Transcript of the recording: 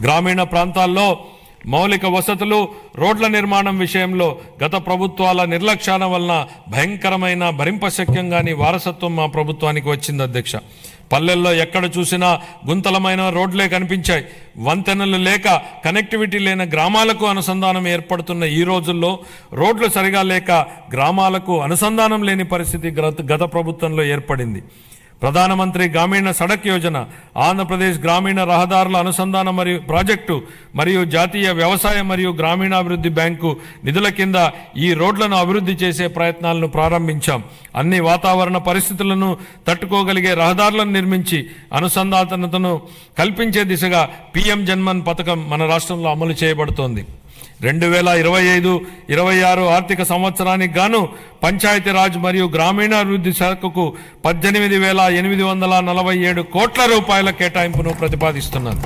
గ్రామీణ ప్రాంతాల్లో మౌలిక వసతులు, రోడ్ల నిర్మాణం విషయంలో గత ప్రభుత్వాల నిర్లక్ష్యాల వలన భయంకరమైన భరింపశక్యం గాని వారసత్వం మా ప్రభుత్వానికి వచ్చింది అధ్యక్ష. పల్లెల్లో ఎక్కడ చూసినా గుంతలమైన రోడ్లే కనిపించాయి. వంతెనలు లేక కనెక్టివిటీ లేని గ్రామాలకు అనుసంధానం ఏర్పడుతున్న ఈ రోజుల్లో రోడ్లు సరిగా లేక గ్రామాలకు అనుసంధానం లేని పరిస్థితి గత ప్రభుత్వంలో ఏర్పడింది. ప్రధానమంత్రి గ్రామీణ సడక్ యోజన, ఆంధ్రప్రదేశ్ గ్రామీణ రహదారుల అనుసంధాన మరియు ప్రాజెక్టు మరియు జాతీయ వ్యవసాయ మరియు గ్రామీణాభివృద్ధి బ్యాంకు నిధుల కింద ఈ రోడ్లను అభివృద్ధి చేసే ప్రయత్నాలను ప్రారంభించాం. అన్ని వాతావరణ పరిస్థితులను తట్టుకోగలిగే రహదారులను నిర్మించి అనుసంధానతను కల్పించే దిశగా PM జన్మన్ పథకం మన రాష్ట్రంలో అమలు చేయబడుతోంది. 2025-26 ఆర్థిక సంవత్సరానికి గాను పంచాయతీరాజ్ మరియు గ్రామీణాభివృద్ధి శాఖకు 18,847 కోట్ల రూపాయల కేటాయింపును ప్రతిపాదిస్తున్నారు.